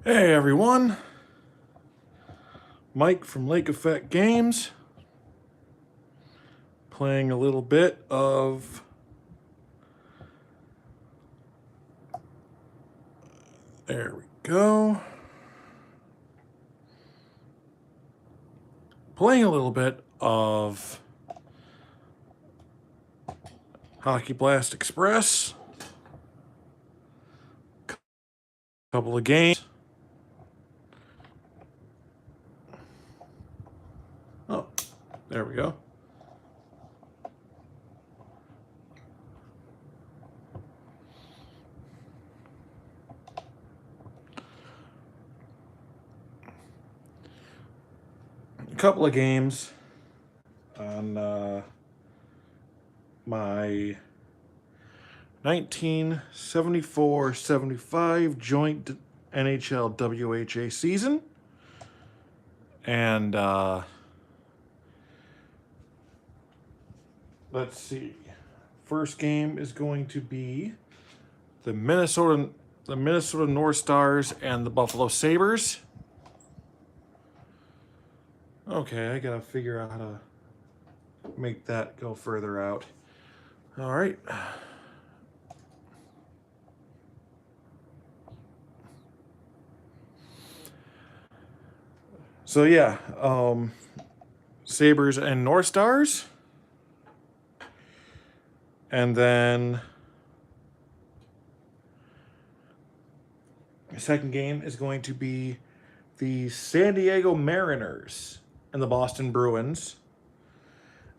Hey everyone, Mike from Lake Effect Games, playing a little bit of there we go. Playing a little bit of Hockey Blast Express. Couple of games. Oh, there we go. A couple of games on my 1974-75 joint NHL WHA season. And let's see. First game is going to be the Minnesota North Stars and the Buffalo Sabres. Okay, I gotta figure out how to make that go further out. All right. So yeah, Sabres and North Stars. And then the second game is going to be the San Diego Mariners and the Boston Bruins.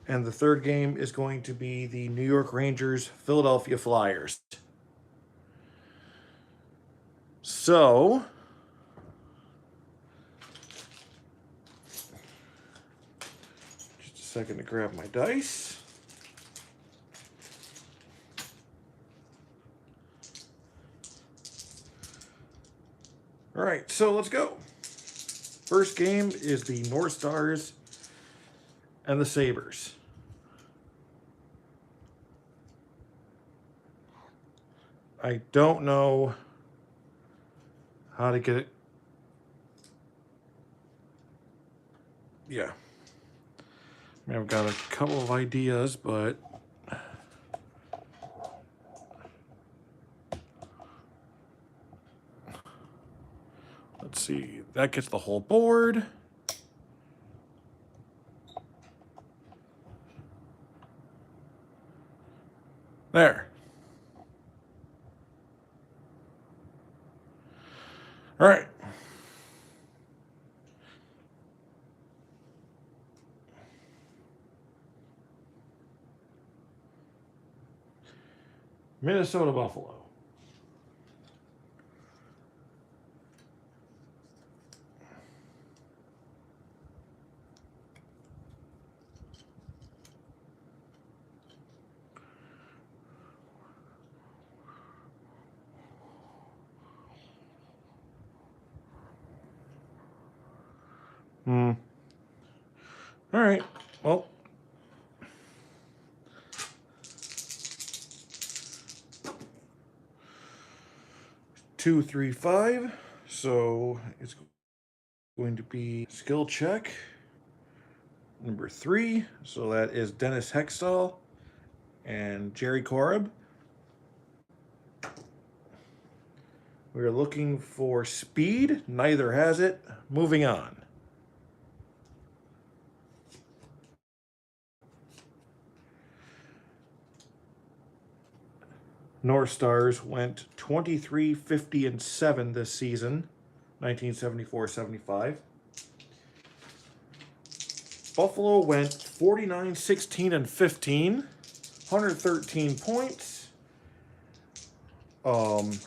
And the third game is going to be the New York Rangers, Philadelphia Flyers. So, just a second to grab my dice. All right, so let's go. First game is the North Stars and the Sabres. I don't know how to get it. Yeah. I mean, I've got a couple of ideas, but let's see. That gets the whole board. There. All right. Minnesota Buffalo. All right. Well, two, three, five. So it's going to be skill check number 3. So that is Dennis Hextall and Jerry Korab. We're looking for speed. Neither has it. Moving on. North Stars went 23, 50, and 7 this season, 1974-75. Buffalo went 49, 16, and 15, 113 points.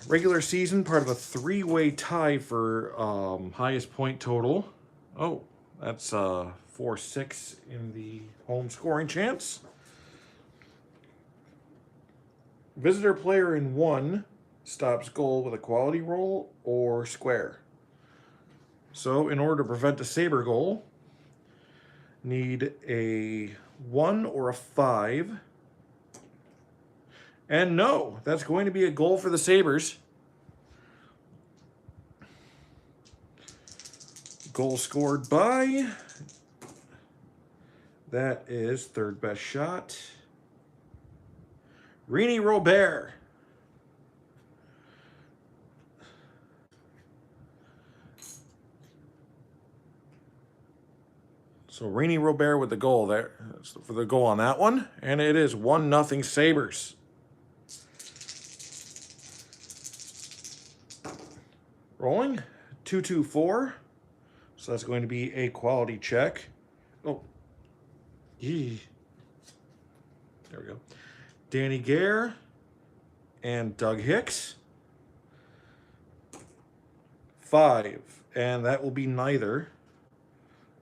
Regular season, part of a 3-way tie for highest point total. Oh, that's 4-6 in the home scoring chance. Visitor player in 1 stops goal with a quality roll or square. So in order to prevent a Sabre goal, need a 1 or a 5. And no, that's going to be a goal for the Sabres. Goal scored by, that is third best shot, Rini Robert. So Rini Robert with the goal there for the goal on that one. And it is 1-0 Sabres. Rolling. 2-2-4. So that's going to be a quality check. Oh. Yee. There we go. Danny Gare and Doug Hicks. 5. And that will be neither.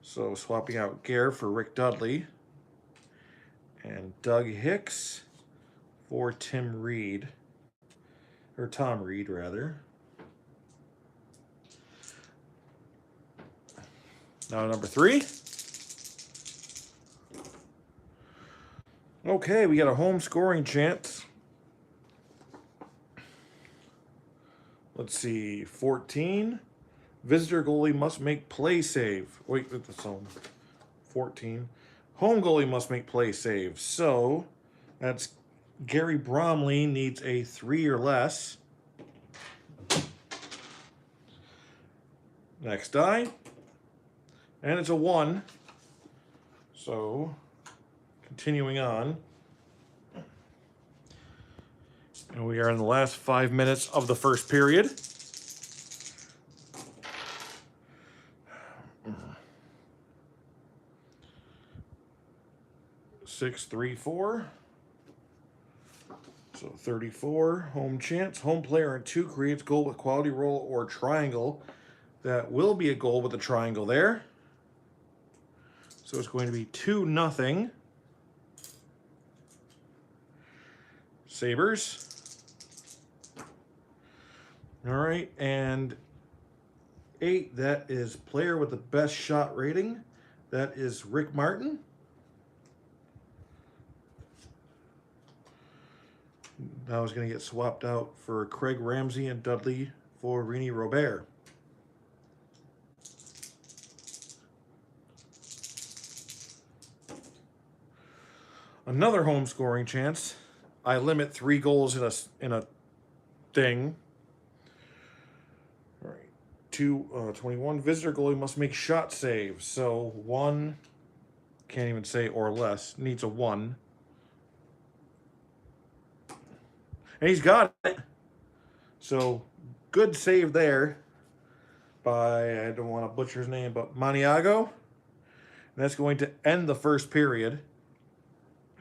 So swapping out Gare for Rick Dudley. And Doug Hicks for Tim Reed. Or Tom Reed, rather. Now number 3. Okay, we got a home scoring chance. Let's see, 14. Visitor goalie must make play save. Wait, that's home. 14. Home goalie must make play save. So that's Gary Bromley needs a 3 or less. Next die. And it's a 1. So continuing on. And we are in the last 5 minutes of the first period. Six, 3, 4. So 34, home chance. Home player in 2 creates goal with quality roll or triangle. That will be a goal with a triangle there. So it's going to be 2-0. Sabres. All right, and 8, that is player with the best shot rating. That is Rick Martin. Now is going to get swapped out for Craig Ramsey and Dudley for Rini Robert. Another home scoring chance. I limit 3 goals in a thing. All right, 21. Visitor goalie must make shot save. So 1, can't even say or less, needs a 1. And he's got it. So good save there by, I don't want to butcher his name, but Maniago. And that's going to end the first period.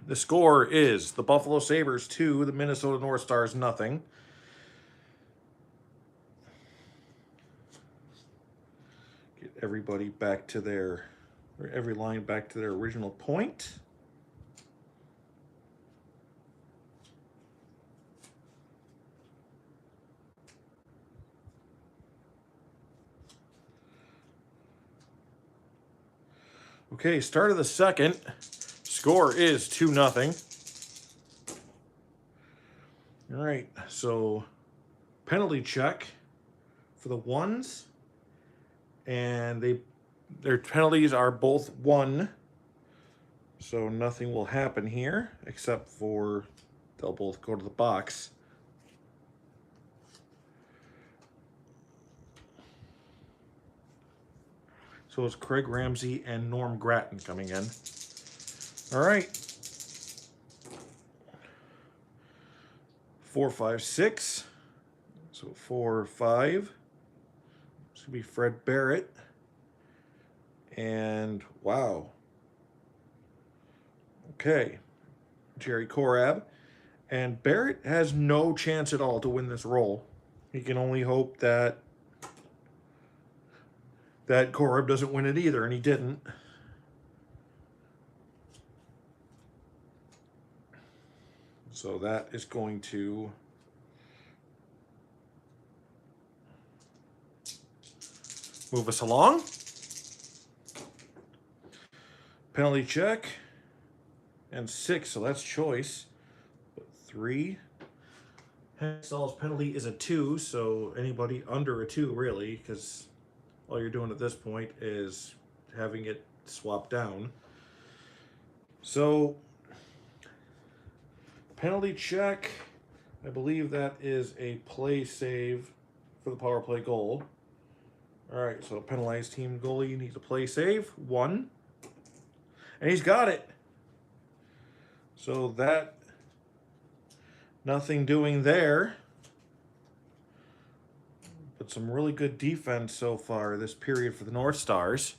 The score is the Buffalo Sabres 2, the Minnesota North Stars 0. Get everybody back to their, or every line back to their original point. Okay, start of the second. Score is 2-0. All right, so penalty check for the ones. And their penalties are both 1. So nothing will happen here except for they'll both go to the box. So it's Craig Ramsey and Norm Grattan coming in. All right. 4, 5, 6. So 4, 5. This could be Fred Barrett. And wow. Okay. Jerry Korab. And Barrett has no chance at all to win this role. He can only hope that Korab doesn't win it either, and he didn't. So that is going to move us along. Penalty check. And 6, so that's choice. But 3. Hextall's penalty is a 2, so anybody under a 2, really, because all you're doing at this point is having it swap down. So, penalty check. I believe that is a play save for the power play goal. All right, so penalized team goalie needs a play save. 1. And he's got it. So that, nothing doing there. But some really good defense so far this period for the North Stars.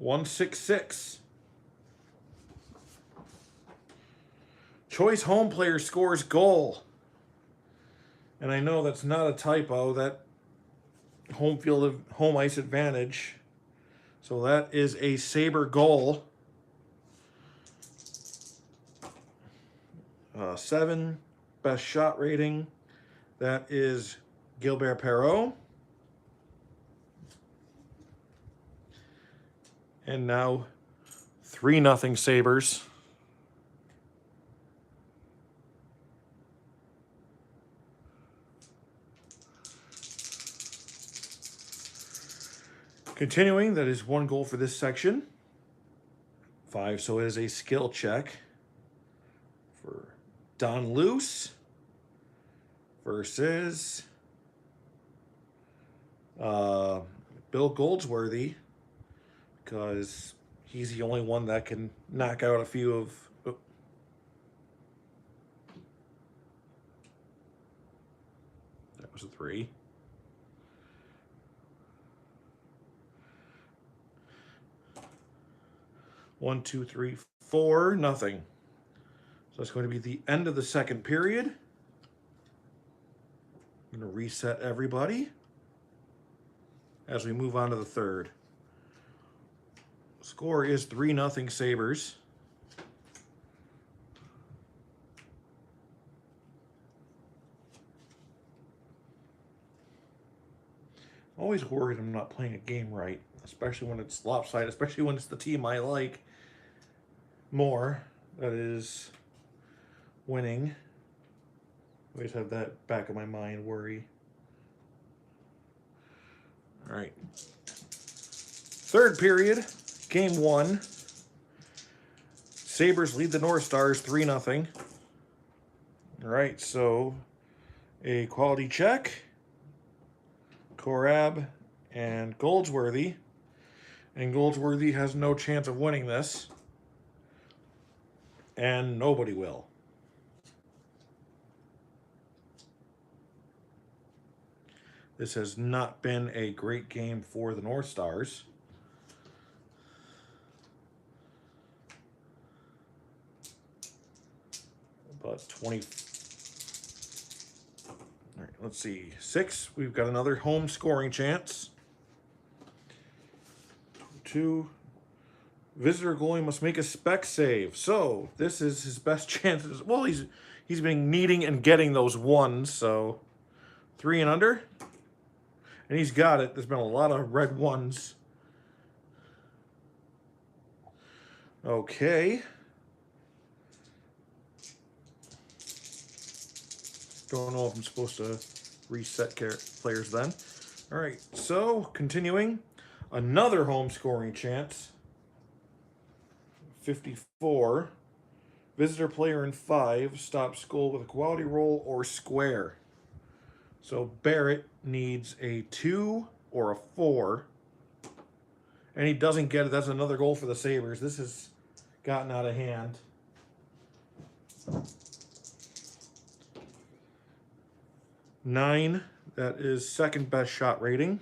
$166. Choice home player scores goal. And I know that's not a typo. That home ice advantage. So that is a Sabre goal. 7 best shot rating. That is Gilbert Perreault. And now 3-0 Sabres. Continuing, that is 1 goal for this section. 5, so it is a skill check for Don Luce versus Bill Goldsworthy, because he's the only one that can knock out a few of... Oh. That was a 3. One, 2, 3, 4, nothing. So that's going to be the end of the second period. I'm going to reset everybody as we move on to the third. Score is 3-0 Sabres. Always worried I'm not playing a game right, especially when it's lopsided, especially when it's the team I like more that is winning. Always have that back of my mind worry. All right. Third period, game 1. Sabres lead the North Stars 3-0. All right, so a quality check. Korab and Goldsworthy. And Goldsworthy has no chance of winning this. And nobody will. This has not been a great game for the North Stars. But 20... All right, let's see. 6, we've got another home scoring chance. 2, visitor goalie must make a spec save. So this is his best chances. Well, he's been needing and getting those 1s. So 3 and under, and he's got it. There's been a lot of red 1s. Okay. Don't know if I'm supposed to reset players then. All right, so continuing, another home scoring chance. 54. Visitor player in 5 stops goal with a quality roll or square. So Barrett needs a 2 or a 4. And he doesn't get it. That's another goal for the Sabres. This has gotten out of hand. 9, that is second best shot rating.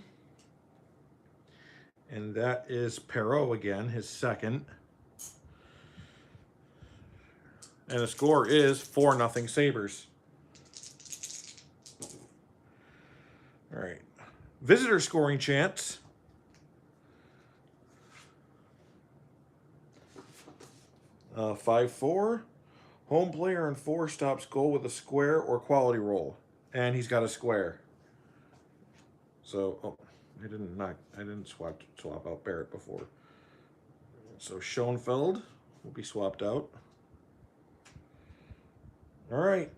And that is Perreault again, his second. And the score is 4-0 Sabres. All right. Visitor scoring chance. 5-4. Home player in 4 stops goal with a square or quality roll. And he's got a square. So, oh, I didn't swap out Barrett before. So Schoenfeld will be swapped out. All right.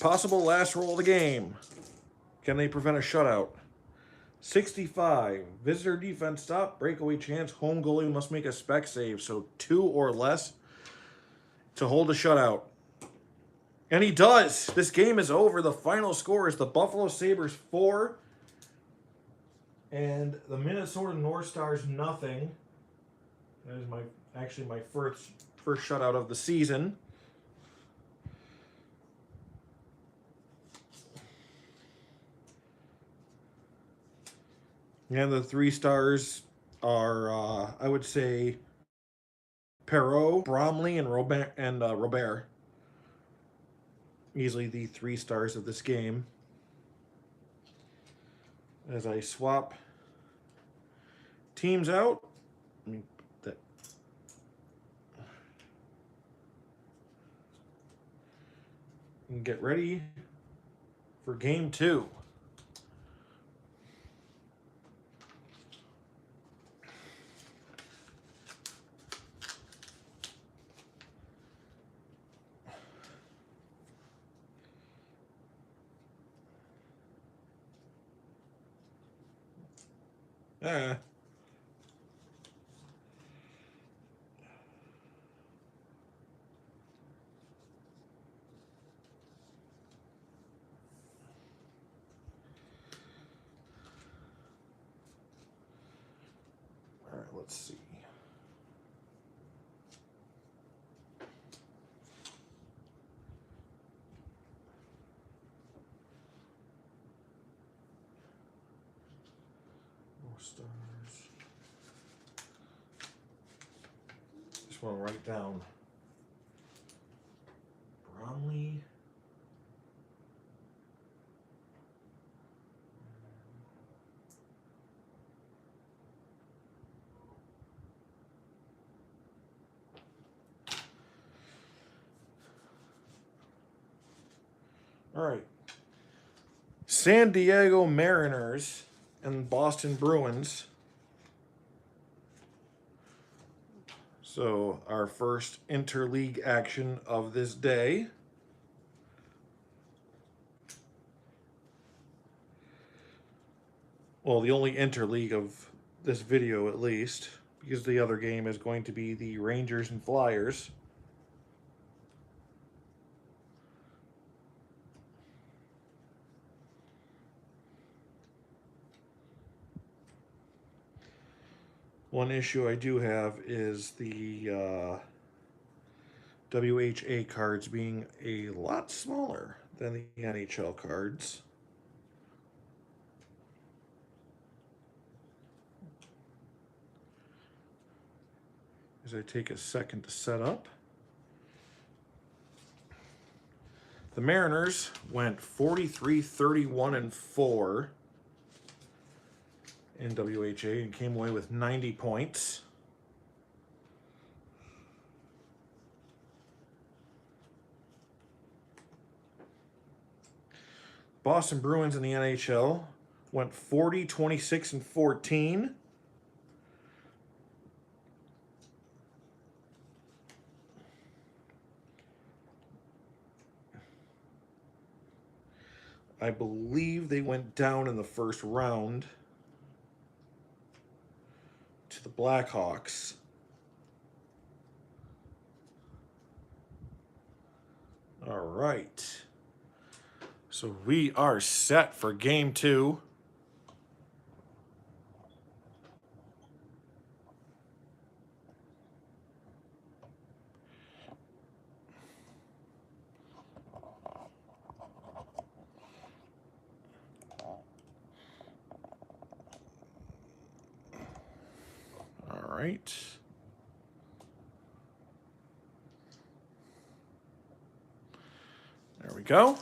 Possible last roll of the game. Can they prevent a shutout? 65. Visitor defense stop. Breakaway chance. Home goalie must make a spec save. So 2 or less to hold a shutout. And he does. This game is over. The final score is the Buffalo Sabres 4 and the Minnesota North Stars nothing. That is actually my first shutout of the season. And the 3 stars are, I would say, Perreault, Bromley, and Robert. Easily the 3 stars of this game. As I swap teams out, let me put that. And get ready for game 2. All right, let's see. More stars. Just want to write down Bromley. All right. San Diego Mariners and Boston Bruins. So our first interleague action of this day. Well, the only interleague of this video at least, because the other game is going to be the Rangers and Flyers. One issue I do have is the WHA cards being a lot smaller than the NHL cards. As I take a second to set up. The Mariners went 43-31-4 in WHA and came away with 90 points. Boston Bruins in the NHL went 40-26-14. I believe they went down in the first round to the Blackhawks. All right. So we are set for game 2. All right. There we go.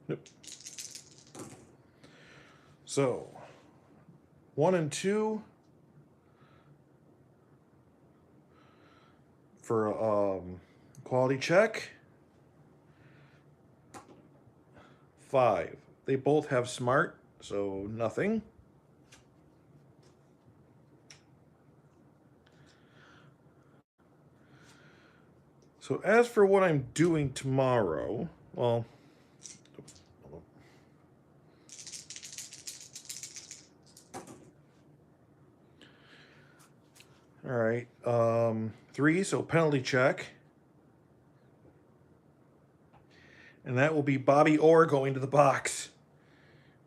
Yep. So, 1 and 2 for quality check. 5. They both have smart, so nothing. So as for what I'm doing tomorrow, well, all right, 3, so penalty check. And that will be Bobby Orr going to the box.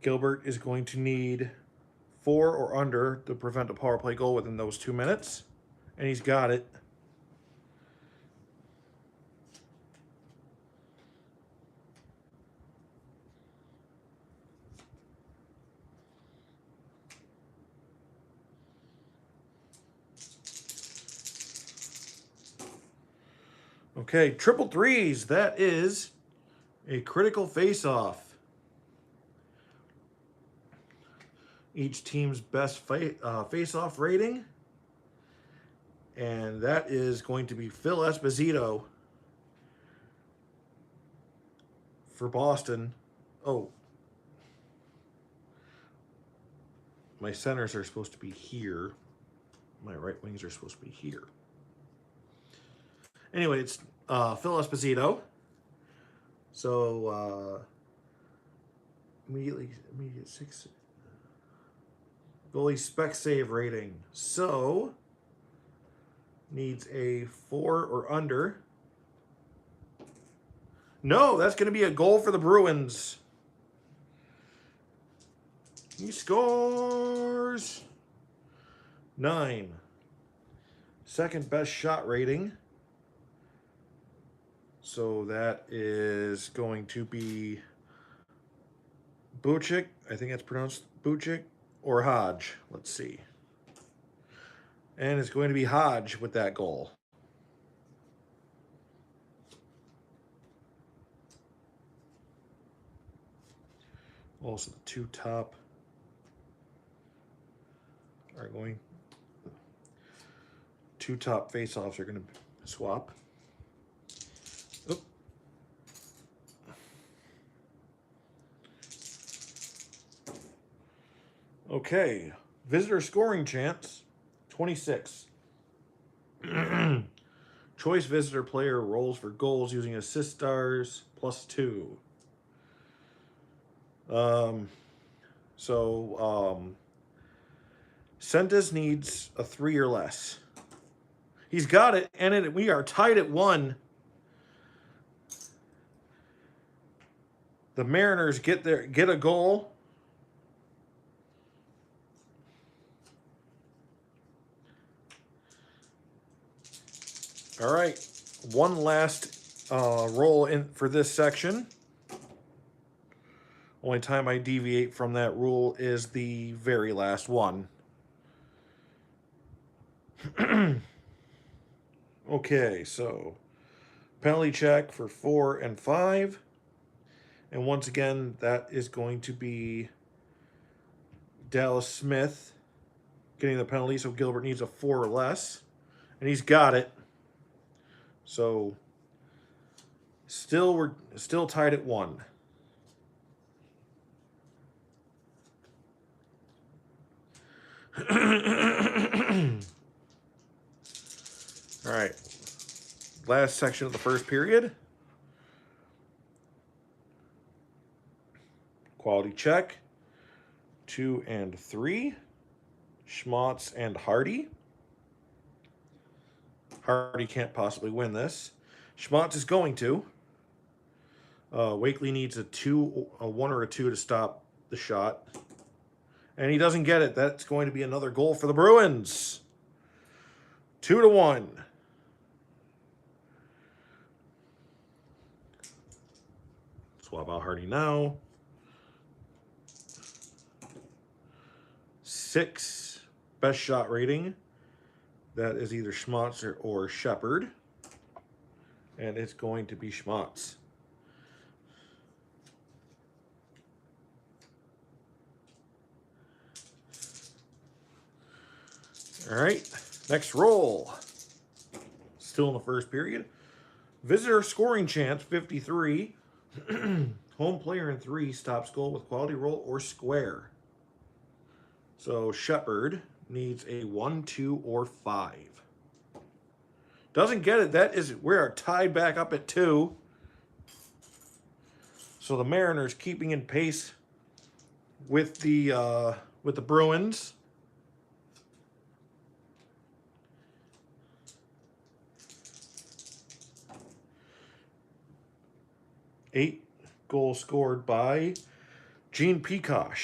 Gilbert is going to need 4 or under to prevent a power play goal within those 2 minutes. And he's got it. Okay, triple threes. That is a critical face-off. Each team's best face-off rating. And that is going to be Phil Esposito for Boston. Oh. My centers are supposed to be here. My right wings are supposed to be here. Anyway, it's Phil Esposito. So immediate 6 goalie spec save rating. So needs a 4 or under. No, that's going to be a goal for the Bruins. He scores 9. Second best shot rating. So that is going to be Buchik. I think that's pronounced Buchik or Hodge. Let's see. And it's going to be Hodge with that goal. Also, the 2 top are going. 2 top face-offs are going to swap. Oop. Okay, visitor scoring chance, 26. Choice visitor player rolls for goals using assist stars +2. Sentis needs a 3 or less. He's got it, and we are tied at 1. The Mariners get a goal. All right, one last roll in for this section. Only time I deviate from that rule is the very last one. Okay, so penalty check for 4 and 5. And once again, that is going to be Dallas Smith getting the penalty, so Gilbert needs a 4 or less. And he's got it. So we're still tied at 1. All right. Last section of the first period. Quality check. 2 and 3. Schmaltz and Hardy. Hardy can't possibly win this. Schmaltz is going to. Wakely needs a 1 or a 2 to stop the shot. And he doesn't get it. That's going to be another goal for the Bruins. 2-1. Swap out Hardy now. 6 best shot rating. That is either Schmaltz or Shepard. And it's going to be Schmaltz. All right, next roll. Still in the first period. Visitor scoring chance, 53. Home player in 3 stops goal with quality roll or square. So Shepard needs a 1, 2, or 5. Doesn't get it. We are tied back up at 2. So the Mariners keeping in pace with the Bruins. Eight goals scored by Gene Peacock.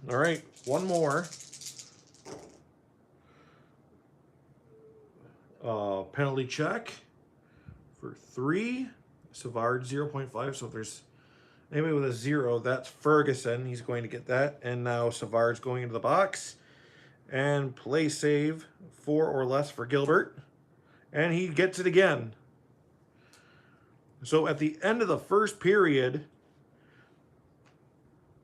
All right, one more. Penalty check for 3. Savard 0.5. So if there's anybody with a 0, that's Ferguson. He's going to get that. And now Savard's going into the box. And play save 4 or less for Gilbert. And he gets it again. So at the end of the first period,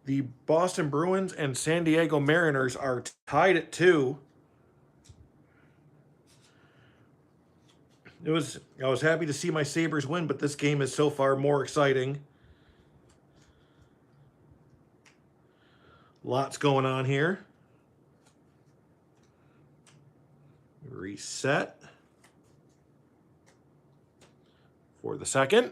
the Boston Bruins and San Diego Mariners are tied at 2. I was happy to see my Sabres win, but this game is so far more exciting. Lots going on here. Reset for the second.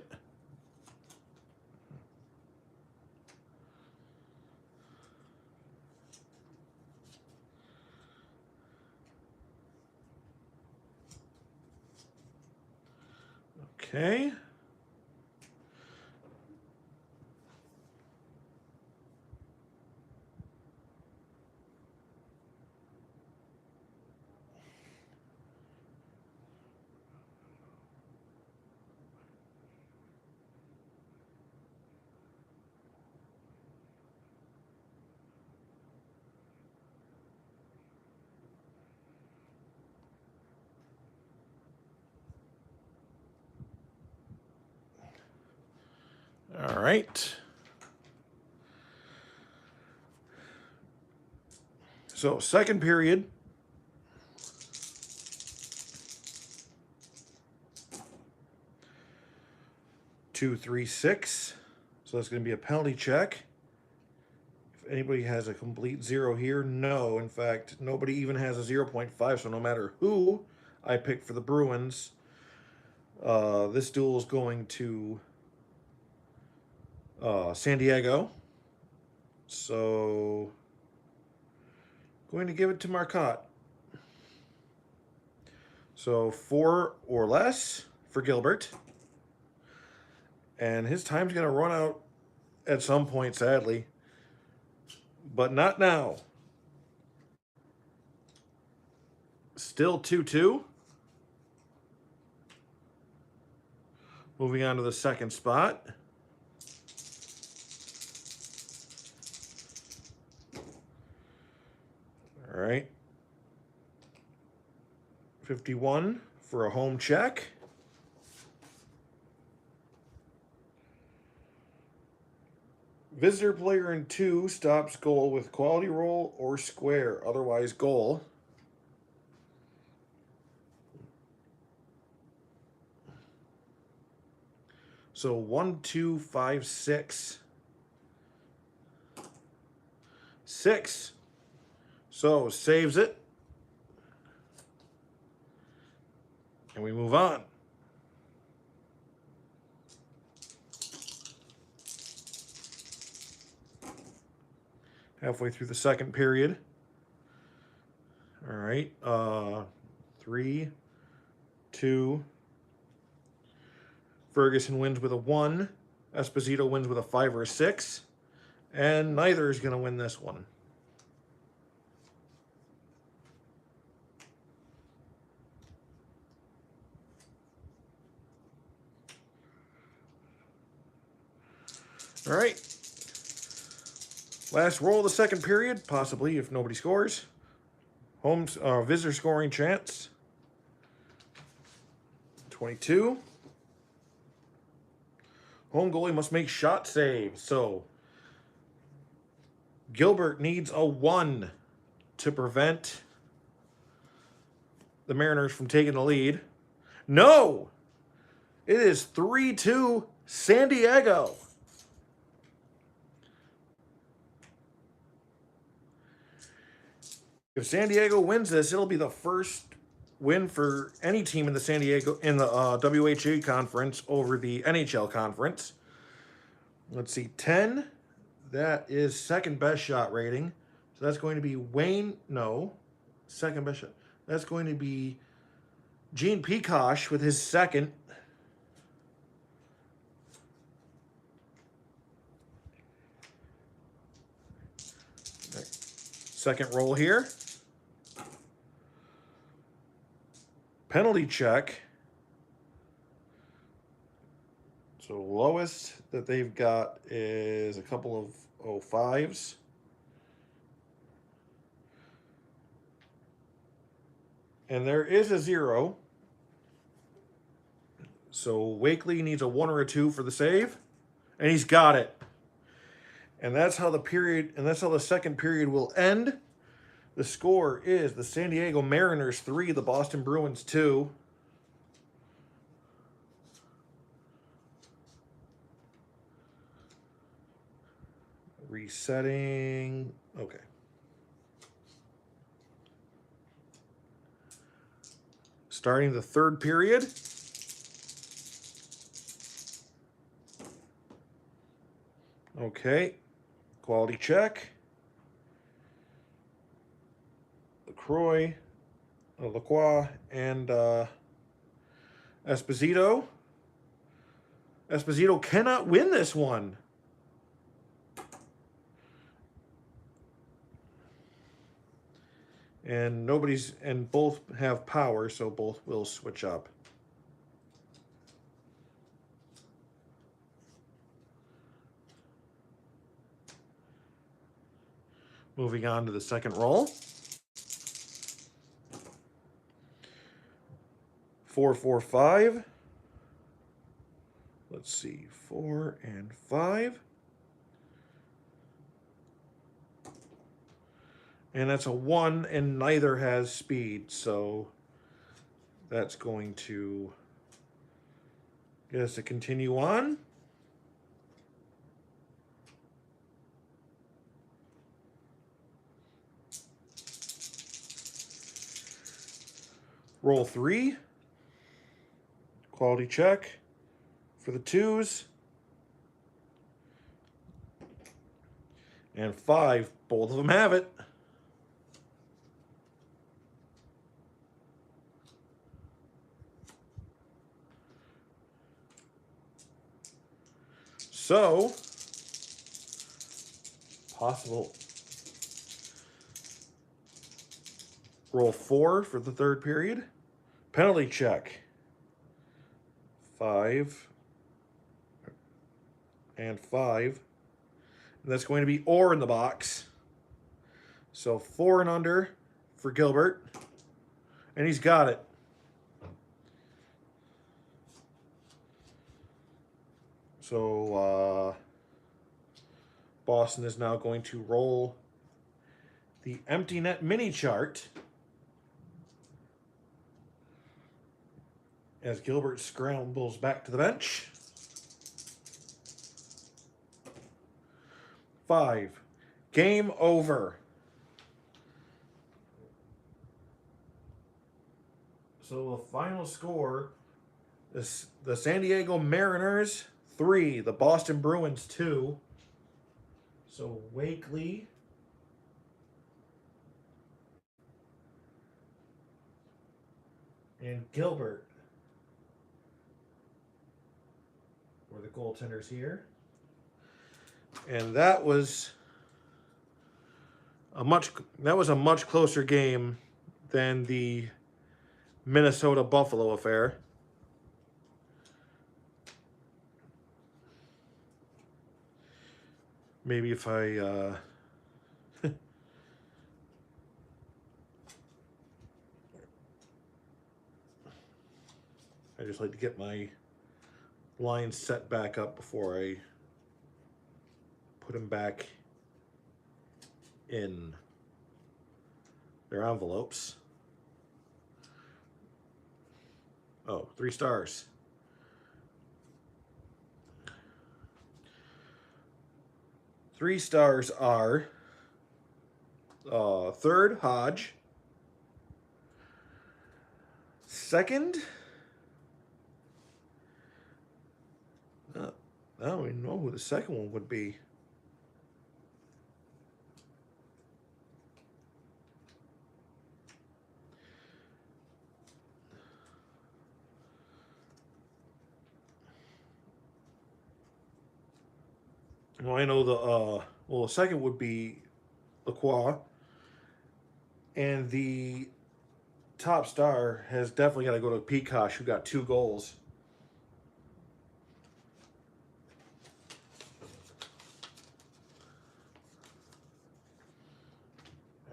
Okay. All right. So, second period. Two, 3, 6. So that's going to be a penalty check. If anybody has a complete 0 here, no. In fact, nobody even has a 0.5. So no matter who I pick for the Bruins, this duel is going to San Diego. So going to give it to Marcotte. So 4 or less for Gilbert. And his time's going to run out at some point, sadly. But not now. Still 2-2. Moving on to the second spot. All right. 51 for a home check. Visitor player in 2 stops goal with quality roll or square, otherwise goal. So 1, 2, 5, 6. 6. So saves it. And we move on. Halfway through the second period. All right. 3, 2. Ferguson wins with a 1. Esposito wins with a 5 or a 6. And neither is going to win this one. All right. Last roll of the second period, possibly if nobody scores. Visitor scoring chance. 22. Home goalie must make shot save. So Gilbert needs a 1 to prevent the Mariners from taking the lead. No! It is 3-2 San Diego. If San Diego wins this, it'll be the first win for any team in the WHA conference over the NHL conference. Let's see, 10. That is second best shot rating. So that's going to be second best shot. That's going to be Gene Peacock with his second. Second roll here. Penalty check. So lowest that they've got is a couple of 05s. And there is a 0. So Wakely needs a 1 or a 2 for the save. And he's got it. And that's how the second period will end. The score is the San Diego Mariners 3, the Boston Bruins 2. Resetting. Okay. Starting the third period. Okay. Quality check. Lacroix, and Esposito. Esposito cannot win this one. And both have power, so both will switch up. Moving on to the second roll. 4, 4, 5. Let's see, 4 and 5. And that's a 1, and neither has speed, so that's going to get us to continue on. Roll 3. Quality check for the 2s. And 5, both of them have it. So, possible. Roll 4 for the third period. Penalty check. 5 and 5. And that's going to be or in the box. So 4 and under for Gilbert. And he's got it. So Boston is now going to roll the empty net mini chart as Gilbert scrambles back to the bench. 5. Game over. So the final score is the San Diego Mariners 3, the Boston Bruins 2. So Wakely and Gilbert were the goaltenders here. And that was a much closer game than the Minnesota Buffalo affair. Maybe if I I just like to get my lines set back up before I put them back in their envelopes. Oh, 3 stars. Three stars are Third, Hodge. Second, I don't even know who the second one would be. Well, I know the second would be WHA, and the top star has definitely got to go to Peacock, who got 2 goals.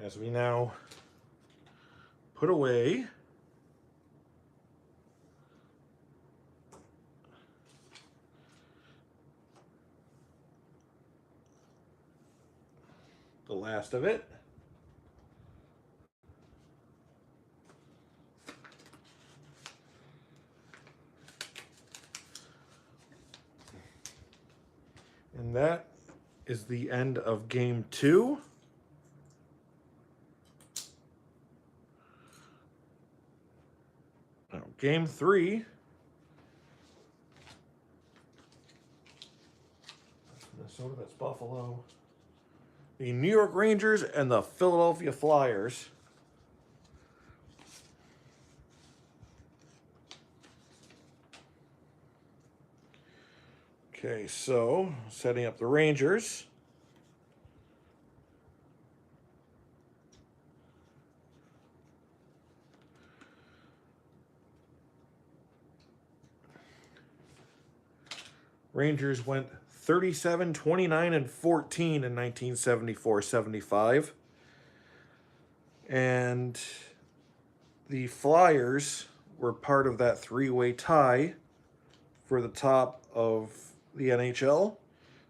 As we now put away the last of it. And that is the end of game 2. Now, game 3. Minnesota, that's Buffalo. The New York Rangers and the Philadelphia Flyers. Okay, so setting up the Rangers. Rangers went 37, 29, and 14 in 1974-75. And the Flyers were part of that 3-way tie for the top of the NHL.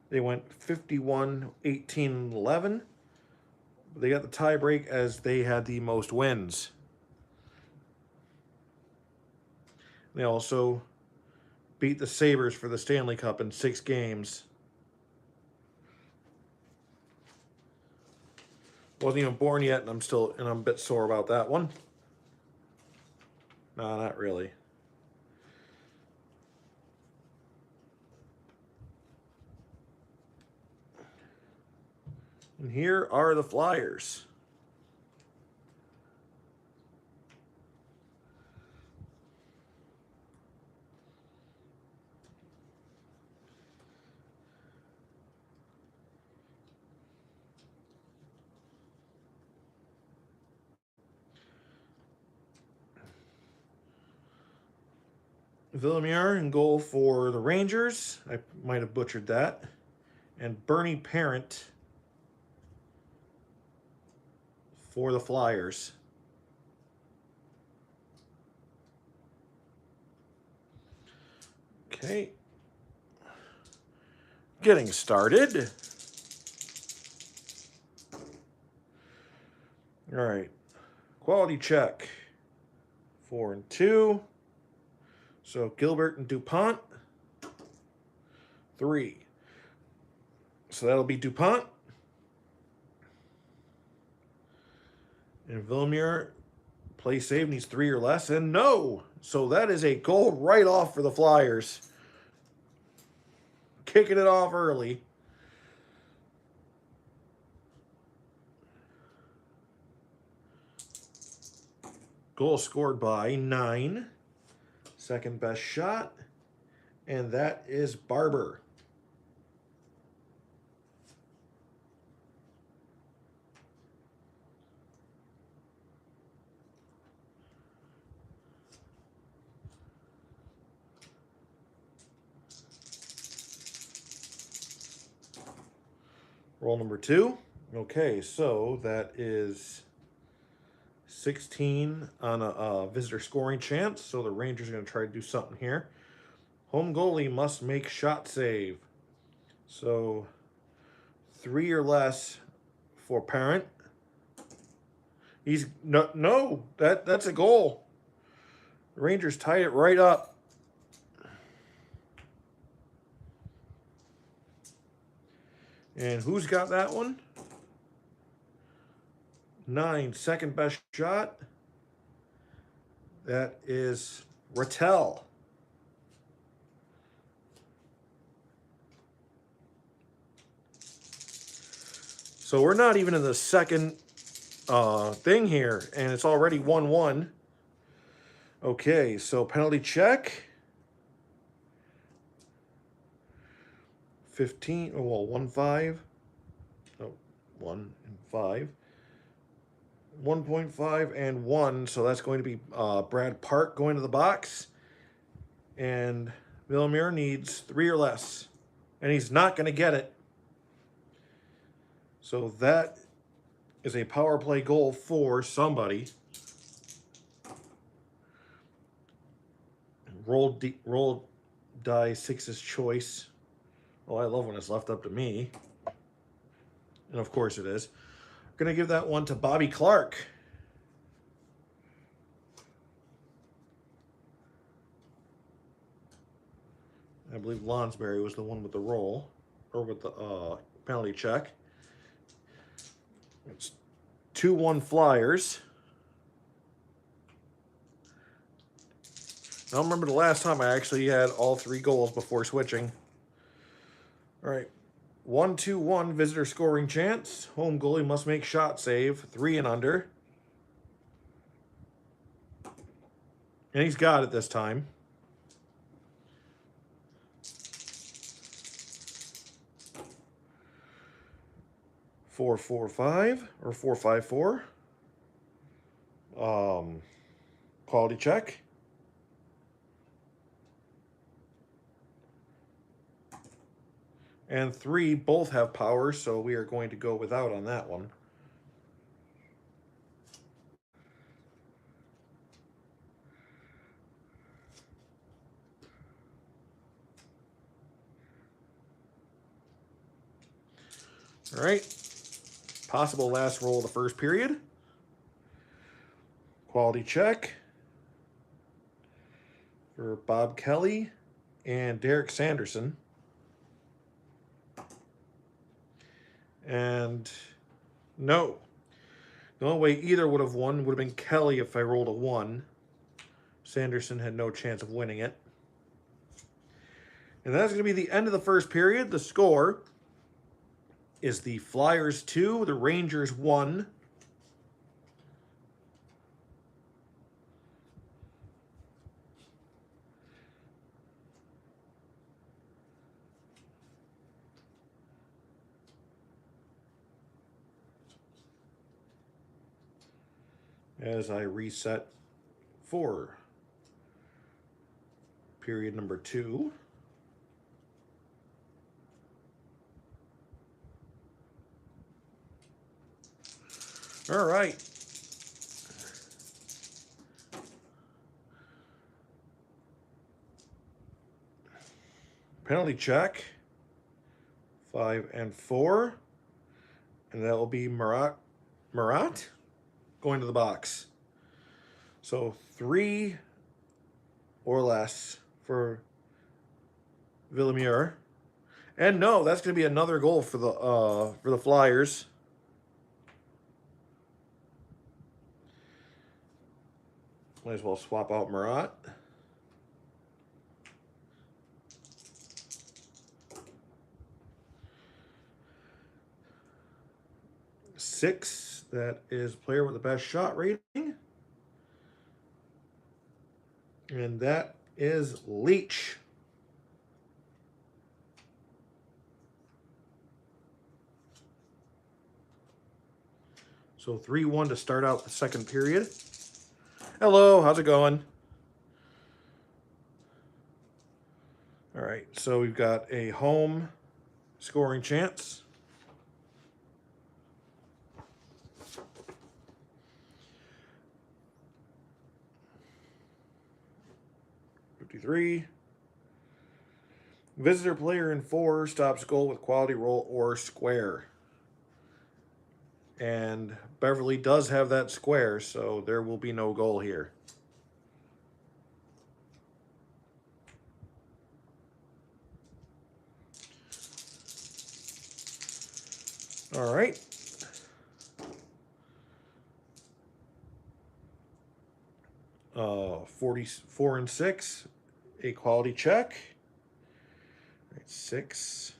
They went 51, 18, and 11. They got the tie break as they had the most wins. They also beat the Sabres for the Stanley Cup in 6 games. Wasn't even born yet, and I'm a bit sore about that one. No, not really. And here are the Flyers. Villemure in goal for the Rangers. I might have butchered that. And Bernie Parent for the Flyers. Okay. Getting started. All right. Quality check. 4 and 2. So Gilbert and DuPont. 3. So that'll be DuPont. And Villemure, play save, needs 3 or less. And no! So that is a goal right off for the Flyers. Kicking it off early. Goal scored by 9. Second best shot. And that is Barber. Roll number 2. Okay, so that is 16 on a visitor scoring chance. So the Rangers are going to try to do something here. Home goalie must make shot save. So 3 or less for Parent. He's no, that's a goal. The Rangers tie it right up. And who's got that one? 9, second best shot. That is Rattel. So we're not even in the second thing here, and it's already 1-1. Okay, so penalty check. 15, oh, well, 1-5. Oh, 1 and 5. 1.5 and 1, so that's going to be Brad Park going to the box. And Villamure needs 3 or less. And he's not going to get it. So that is a power play goal for somebody. Roll die 6's choice. Oh, I love when it's left up to me. And of course it is. I'm going to give that one to Bobby Clark. I believe Lonsberry was the one with the roll, or with the penalty check. It's 2-1 Flyers. I don't remember the last time I actually had all 3 goals before switching. All right. 1-2-1 visitor scoring chance. Home goalie must make shot save. 3 and under. And he's got it this time. Four, 4-5 or 4-5-4. Quality check. And 3 both have power, so we are going to go without on that one. All right. Possible last roll of the first period. Quality check for Bob Kelly and Derek Sanderson. And no. The only way either would have won would have been Kelly if I rolled a 1. Sanderson had no chance of winning it. And that's going to be the end of the first period. The score is the Flyers 2, the Rangers 1. As I reset for period number 2. All right. Penalty check. 5 and 4. And that will be Marat going to the box. So 3 or less for Villamure. And no, that's going to be another goal for the Flyers. Might as well swap out Marat. Six, that is player with the best shot rating. And that is Leach. So 3-1 to start out the second period. Hello, how's it going? All right, so we've got a home scoring chance. '53. Visitor player in 4 stops goal with quality roll or square. And Beverly does have that square, so there will be no goal here. All right. 44 and 6, a quality check. All right, 6.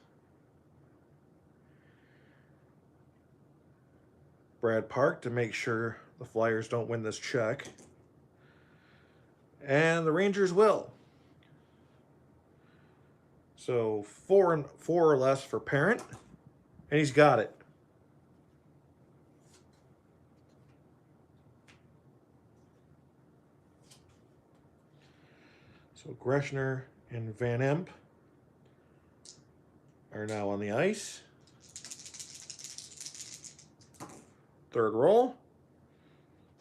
Brad Park to make sure the Flyers don't win this check. And the Rangers will. So 4 or less for Parent. And he's got it. So Greshner and Van Emp are now on the ice. Third roll.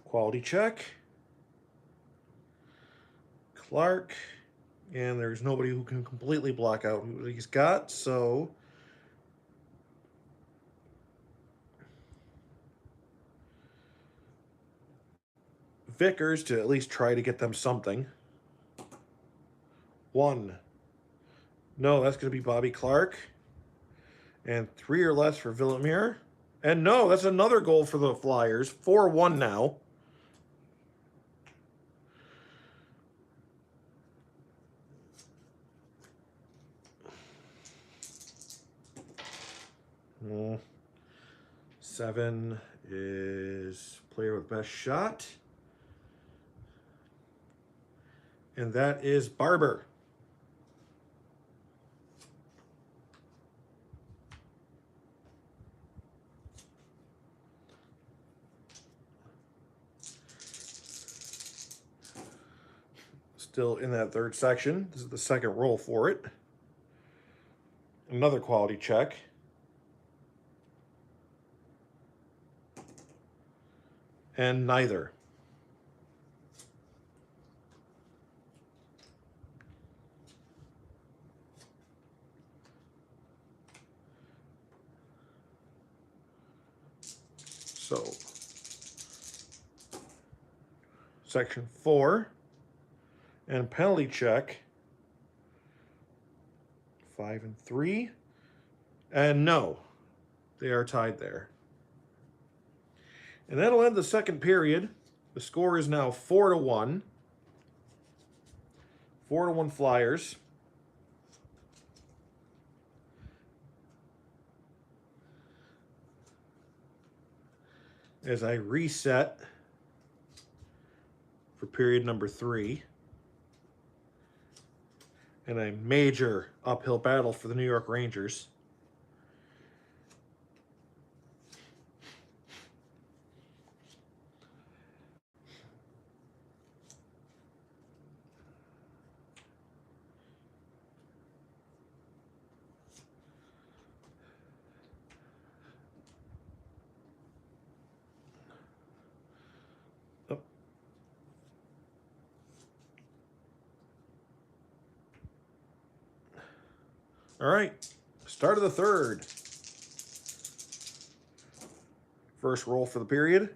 Quality check. Clark. And there's nobody who can completely block out who he's got, so Vickers to at least try to get them something. 1. No, that's going to be Bobby Clark. And 3 or less for Villamere. And no, that's another goal for the Flyers. 4-1 now. Mm. 7 is player with best shot. And that is Barber. Still in that third section. This is the second roll for it. Another quality check. And neither. So, section 4 and penalty check 5 and 3, and no, they are tied there. And that'll end the second period. The score is now 4-1. 4-1 Flyers. As I reset for period number 3. And a major uphill battle for the New York Rangers. All right, start of the third. First roll for the period.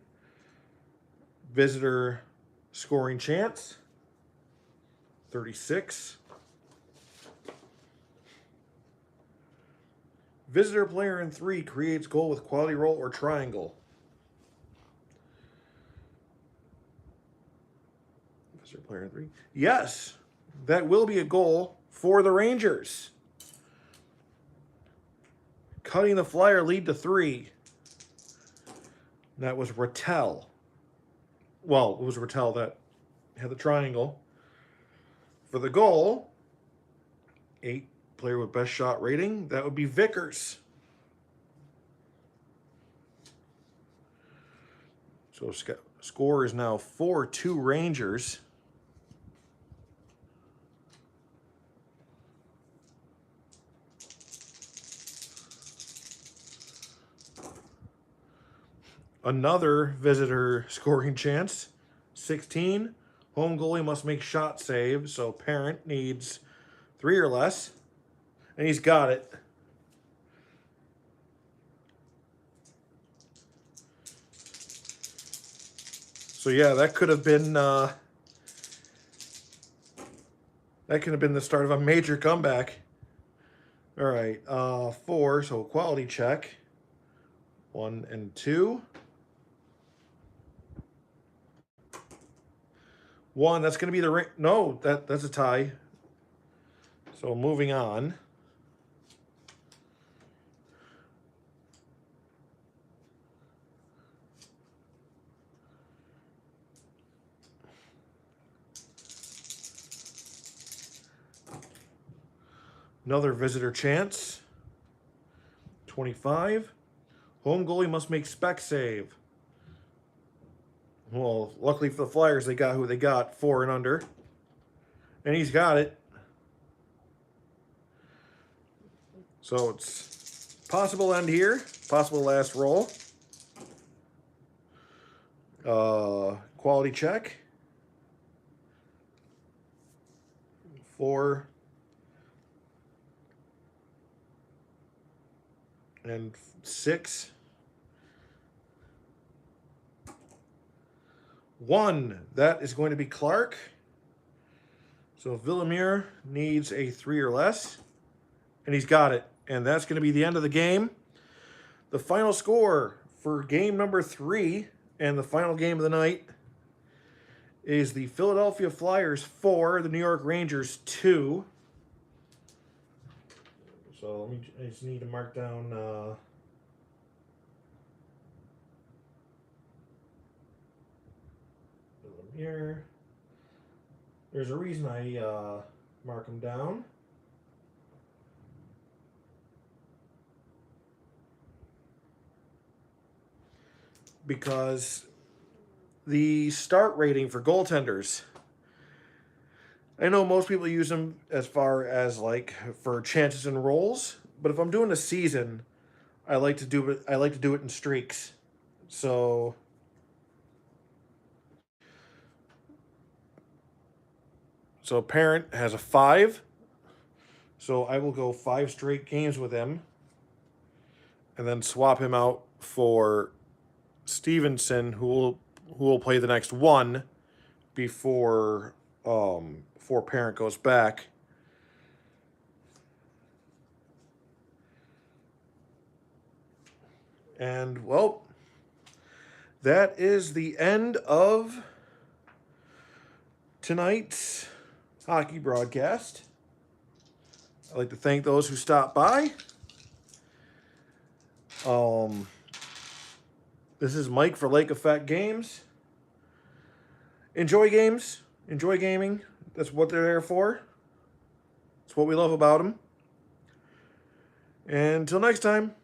Visitor scoring chance, 36. Visitor player in 3 creates goal with quality roll or triangle. Visitor player in 3. Yes, that will be a goal for the Rangers. Cutting the Flyer lead to 3. That was Rattel. Well, it was Rattel that had the triangle. For the goal, 8 player with best shot rating, that would be Vickers. So score is now 4-2 Rangers. Another visitor scoring chance, 16. Home goalie must make shot save, so Parent needs 3 or less. And he's got it. So yeah, that could have been the start of a major comeback. All right, 4, so quality check. 1 and 2. 1. That's going to be the ring. No, that's a tie. So moving on. Another visitor chance. 25. Home goalie must make spec save. Well, luckily for the Flyers, they got who they got, 4 and under. And he's got it. So it's possible end here. Possible last roll. Quality check. 4. And 6. 1. That is going to be Clark. So Villemure needs a 3 or less. And he's got it. And that's going to be the end of the game. The final score for game number 3 and the final game of the night is the Philadelphia Flyers 4, the New York Rangers 2. So I just need to mark down here. There's a reason I mark them down. Because the start rating for goaltenders, I know most people use them as far as like for chances and rolls, but if I'm doing a season, I like to do it in streaks. So Parent has a 5. So I will go 5 straight games with him and then swap him out for Stevenson, who will play the next one before Parent goes back. And well, that is the end of tonight's hockey broadcast. I'd like to thank those who stopped by. This is Mike for Lake Effect Games. Enjoy games. Enjoy gaming. That's what they're there for. That's what we love about them. And until next time,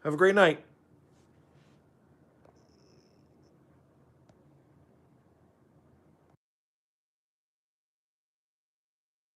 have a great night.